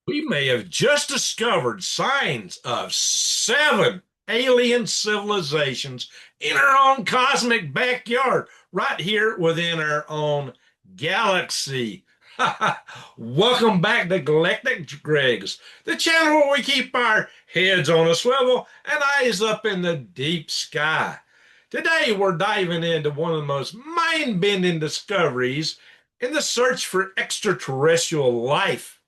We may have just discovered signs of seven alien civilizations in our own cosmic backyard, right here within our own galaxy. Welcome back to Galactic Gregs, the channel where we keep our heads on a swivel and eyes up in the deep sky. Today, we're diving into one of the most mind bending discoveries in the search for extraterrestrial life.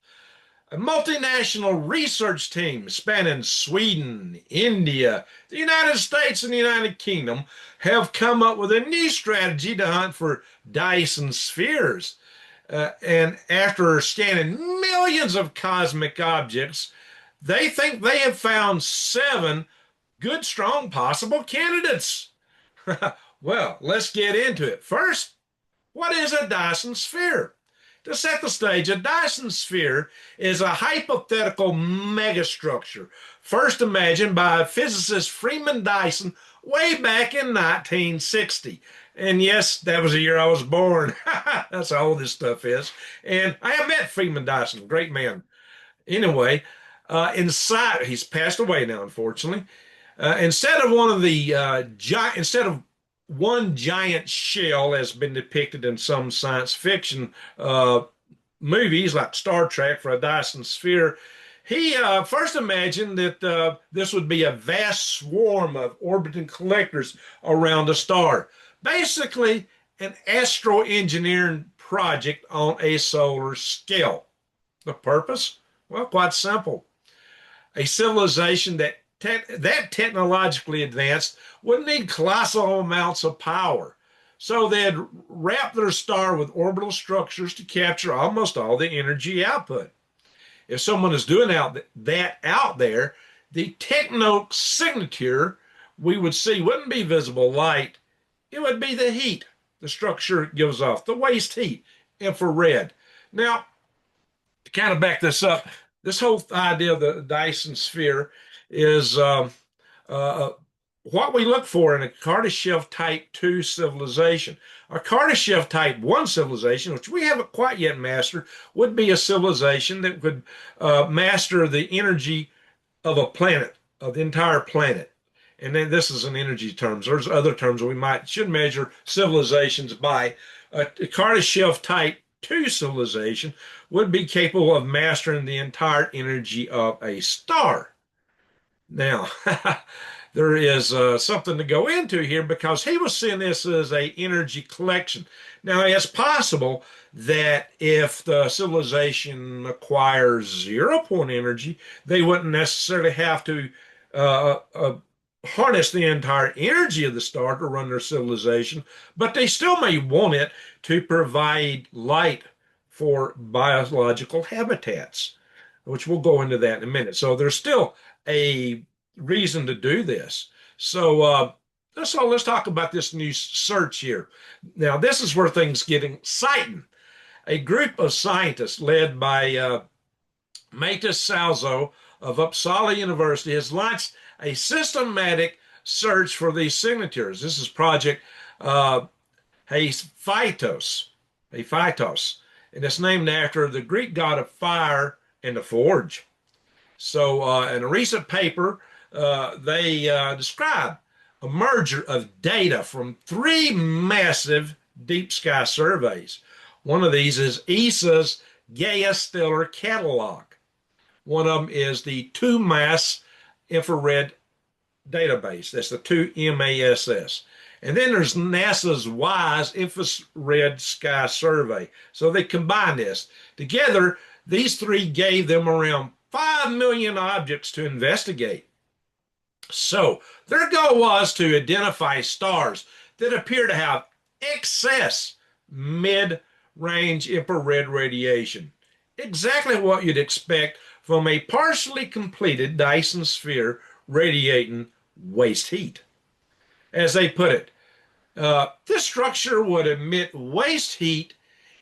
A multinational research team spanning Sweden, India, the United States, and the United Kingdom have come up with a new strategy to hunt for Dyson spheres. And after scanning millions of cosmic objects, they think they have found seven good, strong possible candidates. Well, let's get into it. First, what is a Dyson sphere? To set the stage, a Dyson sphere is a hypothetical megastructure first imagined by physicist Freeman Dyson way back in 1960. And yes, that was the year I was born. That's how old this stuff is. And I have met Freeman Dyson, great man. Anyway, inside, he's passed away now, unfortunately. Instead of instead of one giant shell has been depicted in some science fiction movies like Star Trek for a Dyson sphere. He first imagined that this would be a vast swarm of orbiting collectors around a star. Basically, an astro-engineering project on a solar scale. The purpose? Well, quite simple. A civilization that technologically advanced would need colossal amounts of power. So they'd wrap their star with orbital structures to capture almost all the energy output. If someone is doing that out there, the techno signature we would see wouldn't be visible light. It would be the heat the structure gives off, the waste heat, infrared. Now, to kind of back this up, this whole idea of the Dyson sphere is uh, what we look for in a Kardashev Type 2 civilization. A Kardashev Type 1 civilization, which we haven't quite yet mastered, would be a civilization that would master the energy of a planet, of the entire planet. And then this is in energy terms. There's other terms we should measure civilizations by. A Kardashev Type 2 civilization would be capable of mastering the entire energy of a star. Now, there is something to go into here because he was seeing this as a energy collection. Now, it's possible that if the civilization acquires 0 point energy, they wouldn't necessarily have to uh, uh, harness the entire energy of the star to run their civilization, but they still may want it to provide light for biological habitats, which we'll go into that in a minute. So there's still a reason to do this. So let's talk about this new search here. Now, this is where things get exciting. A group of scientists led by Matis Salzo of Uppsala University has launched a systematic search for these signatures. This is Project uh, Hephaistos, Hephaistos, and it's named after the Greek god of fire and the forge. So, in a recent paper, they describe a merger of data from three massive deep sky surveys. One of these is ESA's Gaia Stellar Catalog. One of them is the 2MASS infrared database. That's the 2MASS. And then there's NASA's WISE infrared sky survey. So they combine this. Together, these three gave them around 5 million objects to investigate. So their goal was to identify stars that appear to have excess mid-range infrared radiation. Exactly what you'd expect from a partially completed Dyson sphere radiating waste heat. As they put it, this structure would emit waste heat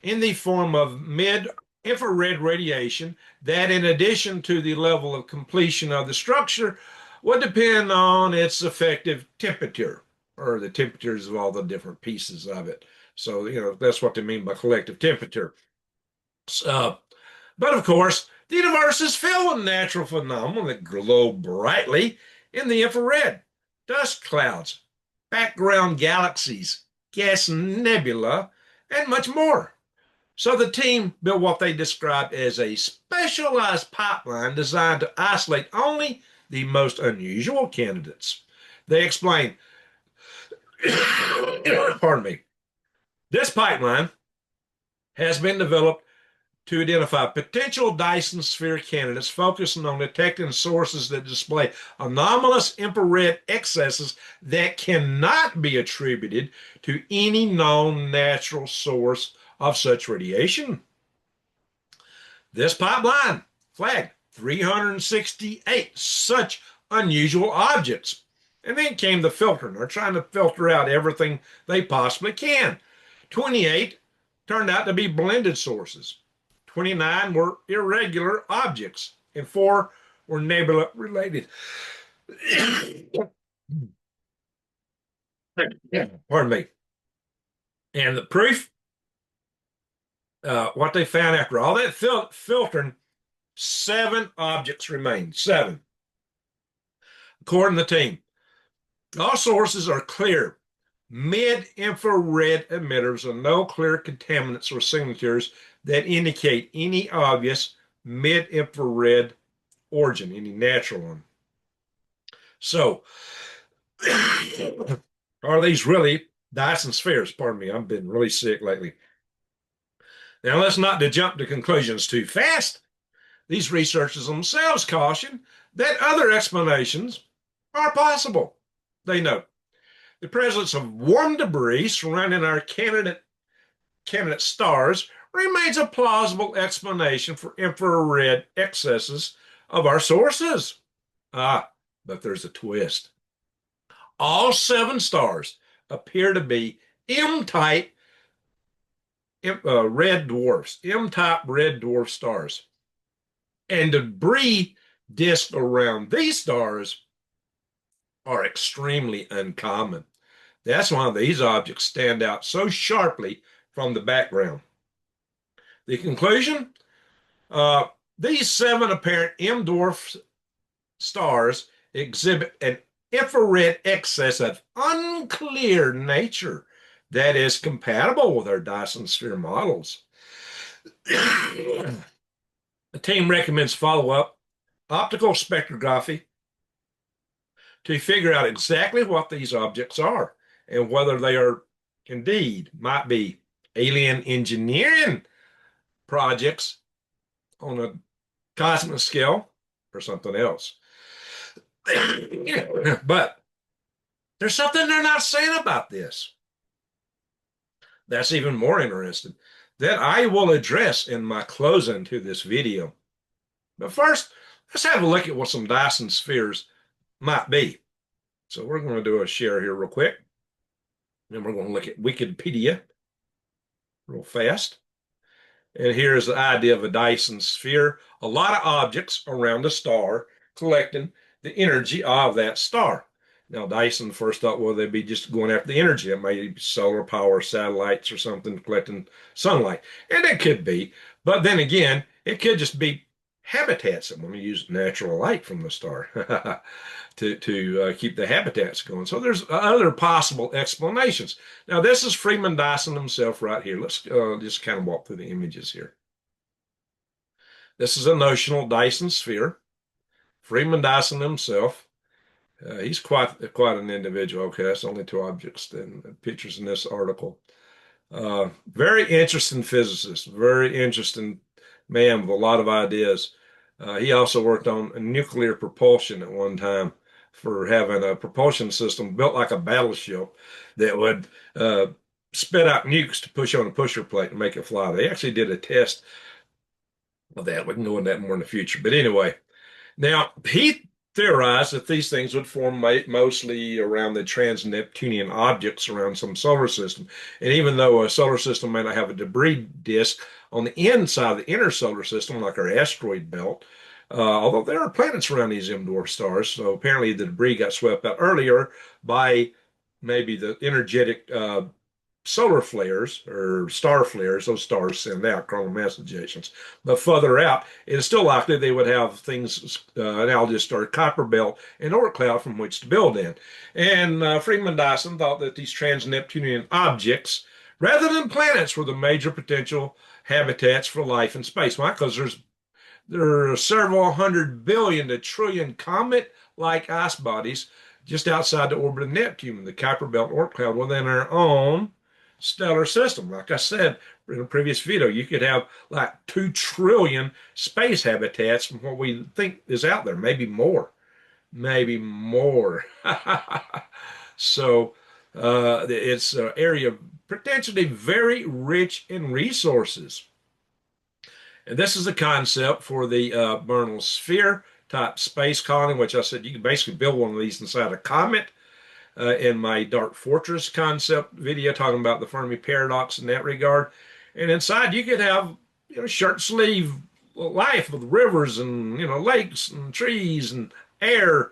in the form of mid-infrared radiation that, in addition to the level of completion of the structure, would depend on its effective temperature, or the temperatures of all the different pieces of it. So, that's what they mean by collective temperature. Uh, but of course, The universe is filled with natural phenomena that glow brightly in the infrared. Dust clouds, background galaxies, gas nebula, and much more. So the team built what they described as a specialized pipeline designed to isolate only the most unusual candidates. They explained, pardon me, this pipeline has been developed to identify potential Dyson Sphere candidates, focusing on detecting sources that display anomalous infrared excesses that cannot be attributed to any known natural source of such radiation. This pipeline flagged 368 such unusual objects. And then came the filtering. They're trying to filter out everything they possibly can. 28 turned out to be blended sources. 29 were irregular objects, and 4 were nebula related. Pardon me. And the proof, what they found after all that filtering, 7 objects remained. 7. According to the team, all sources are clear mid-infrared emitters and no clear contaminants or signatures that indicate any obvious mid-infrared origin, any natural one. So, are these really Dyson spheres? Pardon me, I've been really sick lately. Now, let's not jump to conclusions too fast. These researchers themselves caution that other explanations are possible. They note the presence of warm debris surrounding our candidate stars remains a plausible explanation for infrared excesses of our sources. But there's a twist. All 7 stars appear to be M-type red dwarfs, M-type red dwarf stars. And debris disks around these stars are extremely uncommon. That's why these objects stand out so sharply from the background. The conclusion? These 7 apparent M dwarf stars exhibit an infrared excess of unclear nature that is compatible with our Dyson Sphere models. The team recommends follow-up optical spectrography to figure out exactly what these objects are and whether they are indeed might be alien engineering projects on a cosmic scale or something else. But there's something they're not saying about this. That's even more interesting that I will address in my closing to this video. But first, let's have a look at what some Dyson spheres might be. So we're going to do a share here real quick. And we're going to look at Wikipedia real fast. And here's the idea of a Dyson sphere. A lot of objects around a star collecting the energy of that star. Now, Dyson first thought, well, they'd be just going after the energy. It may be solar power satellites or something collecting sunlight. And it could be. But then again, it could just be habitats that want to use natural light from the star to keep the habitats going. So there's other possible explanations. Now, this is Freeman Dyson himself right here. Let's just kind of walk through the images here. This is a notional Dyson sphere. Freeman Dyson himself. He's quite an individual. Okay, that's only 2 objects and pictures in this article. Very interesting physicist, very interesting man with a lot of ideas. He also worked on nuclear propulsion at one time for having a propulsion system built like a battleship that would spit out nukes to push on a pusher plate and make it fly. They actually did a test of that. We can go into that more in the future. But anyway, now he theorized that these things would form mostly around the trans-Neptunian objects around some solar system. And even though a solar system may not have a debris disk on the inside of the inner solar system, like our asteroid belt, although there are planets around these M dwarf stars, so apparently the debris got swept out earlier by maybe the energetic solar flares or star flares, those stars send out coronal mass ejections. But further out, it is still likely they would have things analogous to our Kuiper belt and Oort cloud from which to build in. And Freeman Dyson thought that these trans-Neptunian objects, rather than planets, were the major potential habitats for life in space. Why? Because there are several hundred billion to trillion comet-like ice bodies just outside the orbit of Neptune, the Kuiper Belt Oort cloud, within our own stellar system. Like I said in a previous video, you could have like 2 trillion space habitats from what we think is out there, maybe more, maybe more. So it's an area potentially very rich in resources. And this is the concept for the Bernal Sphere type space colony, which I said you can basically build one of these inside a comet. In my Dark Fortress concept video, talking about the Fermi paradox in that regard. And inside, you could have shirt sleeve life with rivers and lakes and trees and air.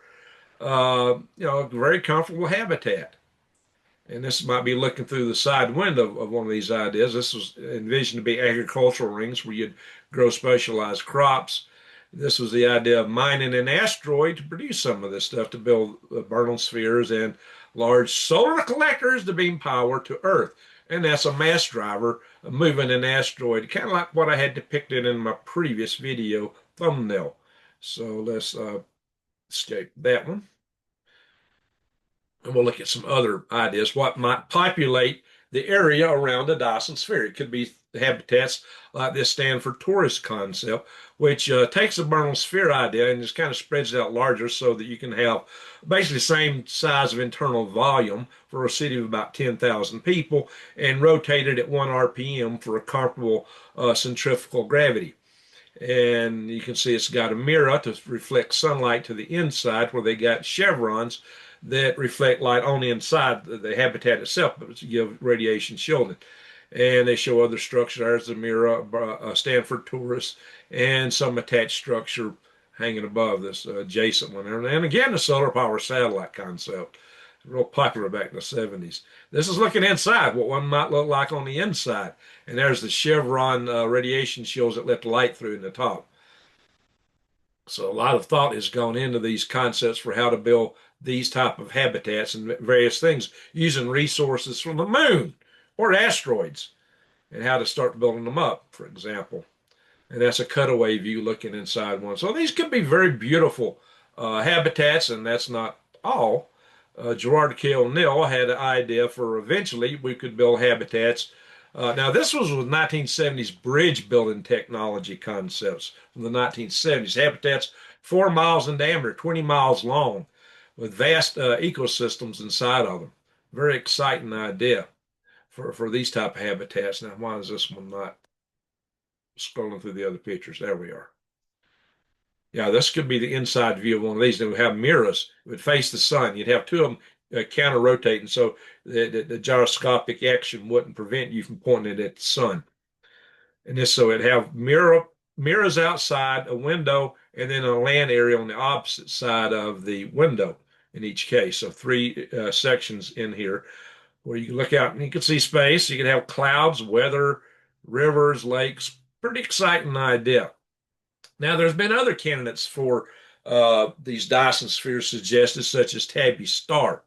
Very comfortable habitat. And this might be looking through the side window of one of these ideas. This was envisioned to be agricultural rings where you'd grow specialized crops. This was the idea of mining an asteroid to produce some of this stuff to build Bernal spheres and large solar collectors to beam power to Earth. And that's a mass driver moving an asteroid, kind of like what I had depicted in my previous video thumbnail. So let's escape that one. And we'll look at some other ideas, what might populate the area around the Dyson Sphere. It could be habitats like this Stanford tourist concept, which takes the Bernal Sphere idea and just kind of spreads it out larger so that you can have basically the same size of internal volume for a city of about 10,000 people and rotate it at 1 RPM for a comparable centrifugal gravity. And you can see it's got a mirror to reflect sunlight to the inside where they got chevrons that reflect light only inside the habitat itself, but to give radiation shielding. And they show other structures. There's the mirror, a Stanford tourist, and some attached structure hanging above this adjacent one. And again, the solar power satellite concept, real popular back in the 70s. This is looking inside, what one might look like on the inside. And there's the chevron radiation shields that let the light through in the top. So a lot of thought has gone into these concepts for how to build these type of habitats and various things using resources from the moon or asteroids and how to start building them up, for example. And that's a cutaway view looking inside one. So these could be very beautiful habitats, and that's not all. Gerard K. O'Neill had an idea for eventually we could build habitats. Now, this was with 1970s bridge building technology concepts from the 1970s. Habitats 4 miles in diameter, 20 miles long, with vast ecosystems inside of them. Very exciting idea for these type of habitats. Now, why is this one not scrolling through the other pictures? There we are. Yeah, this could be the inside view of one of these. They would have mirrors. It would face the sun. You'd have 2 of them counter rotating, so the gyroscopic action wouldn't prevent you from pointing it at the sun. And this, so it'd have mirrors outside, a window, and then a land area on the opposite side of the window in each case. So 3 sections in here where you can look out and you can see space. You can have clouds, weather, rivers, lakes. Pretty exciting idea. Now, there's been other candidates for these Dyson spheres suggested, such as Tabby Star.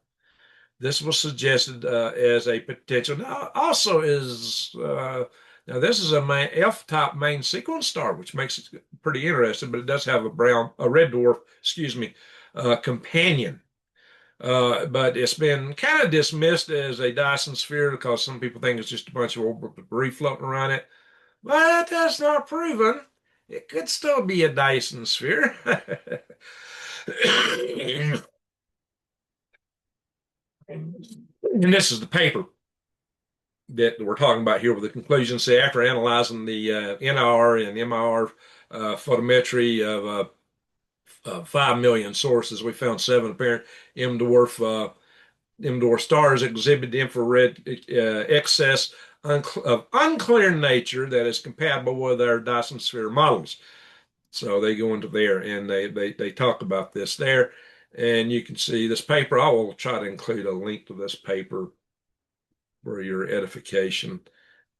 This was suggested as a potential. Now, also is now this is a F-type main sequence star, which makes it pretty interesting. But it does have a red dwarf, companion. But it's been kind of dismissed as a Dyson sphere because some people think it's just a bunch of orbital debris floating around it. But that's not proven. It could still be a Dyson sphere. And this is the paper that we're talking about here with the conclusion. Say, after analyzing the NIR and MIR photometry of 5 million sources, we found 7 apparent M-dwarf stars exhibit infrared excess of unclear nature that is compatible with our Dyson sphere models. So they go into there and they talk about this there. And you can see this paper. I will try to include a link to this paper for your edification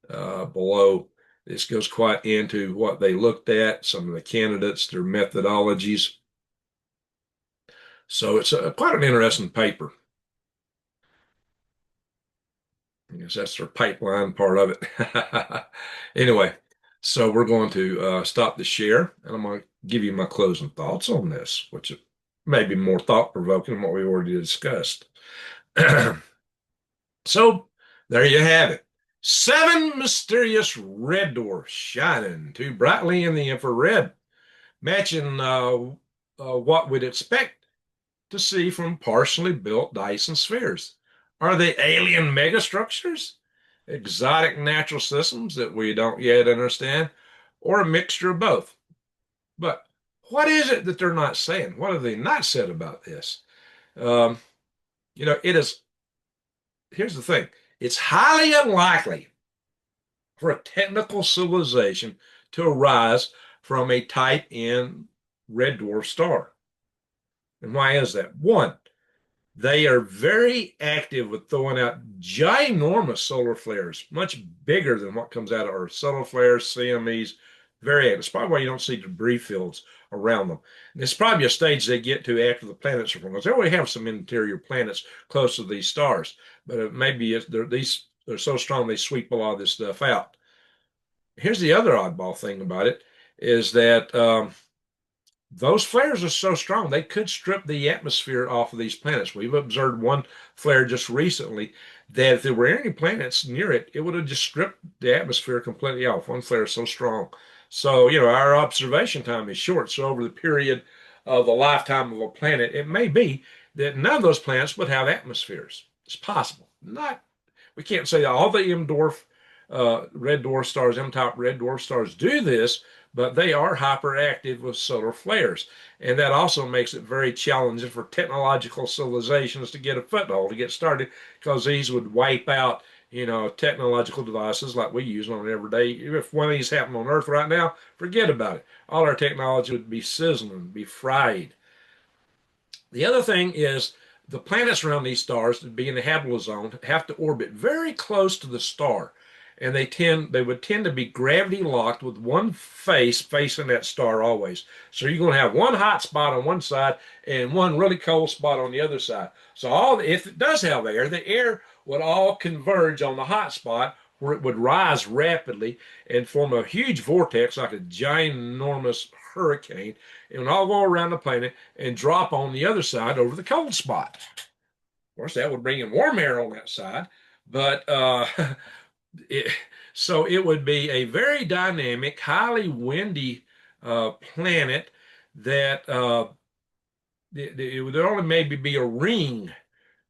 below. This goes quite into what they looked at, some of the candidates, their methodologies. So it's quite an interesting paper. I guess that's their pipeline part of it. Anyway, so we're going to stop the share, and I'm going to give you my closing thoughts on this, which may be more thought-provoking than what we already discussed. So there you have it. 7 mysterious red dwarfs shining too brightly in the infrared, matching what we'd expect to see from partially built Dyson spheres. Are they alien megastructures, exotic natural systems that we don't yet understand, or a mixture of both? But what is it that they're not saying? What have they not said about this? Um, it is, here's the thing, it's highly unlikely for a technical civilization to arise from a type N red dwarf star. And why is that? One, they are very active with throwing out ginormous solar flares, much bigger than what comes out of Earth. Solar flares, CMEs, very active. It's probably why you don't see debris fields around them. And it's probably a stage they get to after the planets are formed. They already have some interior planets close to these stars, but maybe they're so strong they sweep a lot of this stuff out. Here's the other oddball thing about it is that those flares are so strong they could strip the atmosphere off of these planets. We've observed one flare just recently that if there were any planets near it, it would have just stripped the atmosphere completely off. One flare is so strong. So, our observation time is short. So over the period of the lifetime of a planet, it may be that none of those planets would have atmospheres. It's possible. We can't say that all the red dwarf stars, M-type red dwarf stars do this, but they are hyperactive with solar flares. And that also makes it very challenging for technological civilizations to get a foothold, to get started, because these would wipe out, technological devices like we use on an everyday. If one of these happened on Earth right now, forget about it. All our technology would be sizzling, be fried. The other thing is the planets around these stars, to be in the habitable zone, have to orbit very close to the star. And they would tend to be gravity locked with one face facing that star always. So you're going to have one hot spot on one side and one really cold spot on the other side. So if it does have air, the air would all converge on the hot spot where it would rise rapidly and form a huge vortex like a ginormous hurricane. It would all go around the planet and drop on the other side over the cold spot. Of course, that would bring in warm air on that side, but it, so it would be a very dynamic, highly windy planet that it would only maybe be a ring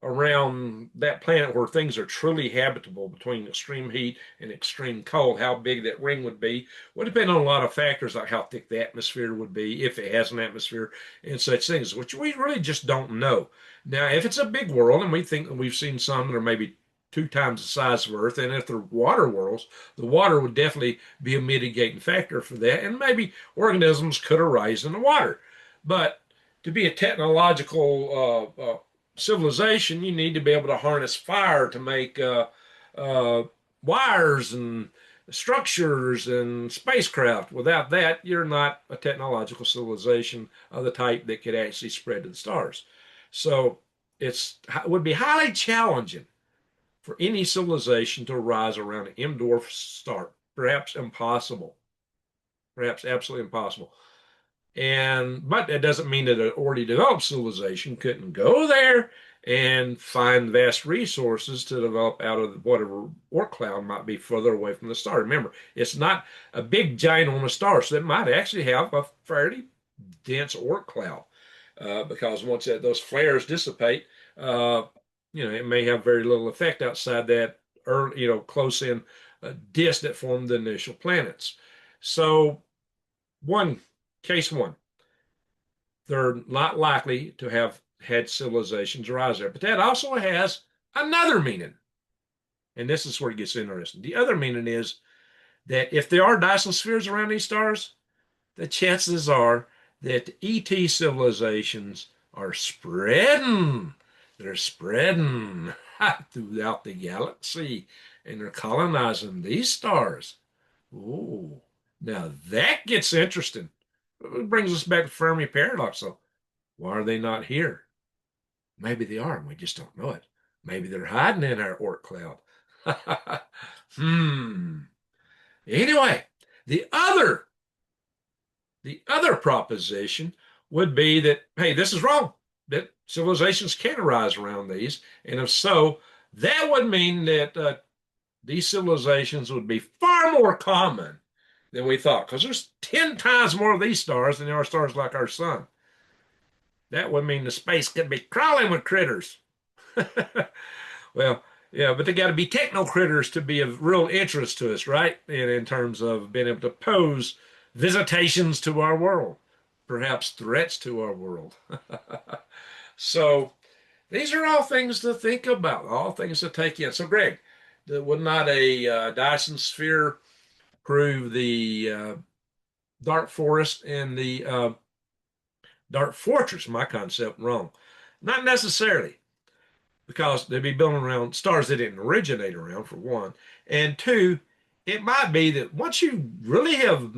around that planet where things are truly habitable between extreme heat and extreme cold. How big that ring would depend on a lot of factors like how thick the atmosphere would be, if it has an atmosphere, and such things, which we really just don't know. Now, if it's a big world, and we think that we've seen some that are maybe 2 times the size of Earth, and if they're water worlds, the water would definitely be a mitigating factor for that, and maybe organisms could arise in the water. But to be a technological civilization, you need to be able to harness fire to make wires and structures and spacecraft. Without that, you're not a technological civilization of the type that could actually spread to the stars. So it would be highly challenging for any civilization to arise around an M dwarf star. Perhaps impossible. Perhaps absolutely impossible. But that doesn't mean that an already developed civilization couldn't go there and find vast resources to develop out of whatever Oort cloud might be further away from the star. Remember, it's not a big giant on a star, so it might actually have a fairly dense Oort cloud because once those flares dissipate, it may have very little effect outside that early, close in disk that formed the initial planets. So, case one, they're not likely to have had civilizations arise there. But that also has another meaning. And this is where it gets interesting. The other meaning is that if there are Dyson spheres around these stars, the chances are that ET civilizations are spreading. They're spreading. throughout the galaxy, and they're colonizing these stars. Oh, now that gets interesting. It brings us back to Fermi paradox. So, why are they not here? Maybe they are, and we just don't know it. Maybe they're hiding in our Oort cloud. hmm. Anyway, the other the other proposition would be that, hey, this is wrong, that civilizations can arise around these. And if so, that would mean that these civilizations would be far more common than we thought, because there's 10 times more of these stars than there are stars like our sun. That would mean the space could be crawling with critters. Well, yeah, but they got to be techno critters to be of real interest to us, right? And in terms of being able to pose visitations to our world, perhaps threats to our world. So these are all things to think about, all things to take in. So, Greg, would not a Dyson Sphere prove the dark forest and the dark fortress, my concept, wrong? Not necessarily, because they'd be building around stars they didn't originate around, for one. And two, it might be that once you really have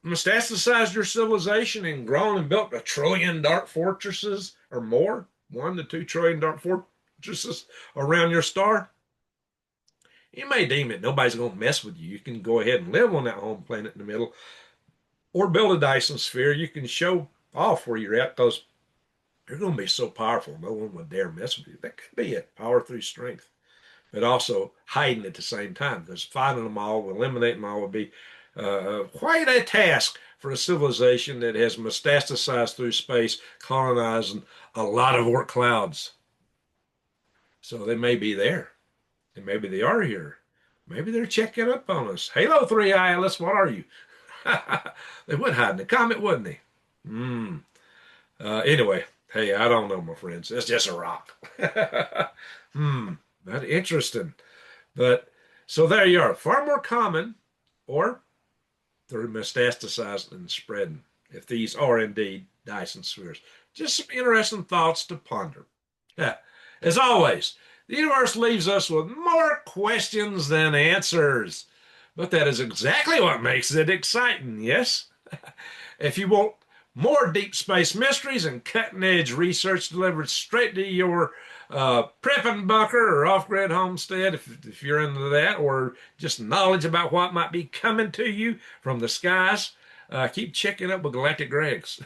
metastasized your civilization and grown and built 1 trillion dark fortresses or more, 1 to 2 trillion dark fortresses around your star, you may deem it nobody's going to mess with you. You can go ahead and live on that home planet in the middle, or build a Dyson Sphere. You can show off where you're at, because you're going to be so powerful, no one would dare mess with you. That could be it, power through strength, but also hiding at the same time, because finding them all, eliminating them all would be quite a task for a civilization that has metastasized through space, colonizing a lot of Oort clouds. So they may be there, and maybe they are here. Maybe they're checking up on us. Halo 3i, Alice, what are you? They would hide in the comet, wouldn't they? Anyway, hey, I don't know, my friends. It's just a rock. But interesting. But so there you are. Far more common, or they're metastasized and spreading, if these are indeed Dyson spheres. Just some interesting thoughts to ponder. As always, the universe leaves us with more questions than answers. But that is exactly what makes it exciting, yes? If you want more deep space mysteries and cutting edge research delivered straight to your prepping bunker or off grid homestead, if you're into that, or just knowledge about what might be coming to you from the skies, keep checking up with Galactic Gregs.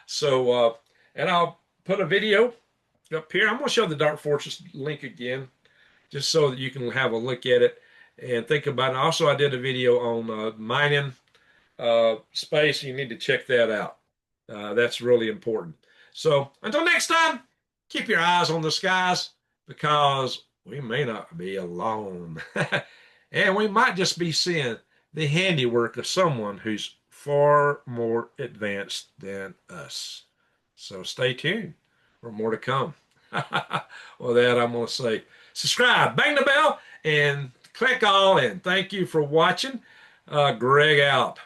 So, and I'll put a video up here. I'm going to show the Dark Fortress link again, just so that you can have a look at it and think about it. Also, I did a video on mining space. You need to check that out. That's really important. So until next time, keep your eyes on the skies, because we may not be alone. And we might just be seeing the handiwork of someone who's far more advanced than us. So stay tuned for more to come. Well, that I'm going to say subscribe, bang the bell, and click all, and thank you for watching. Greg out.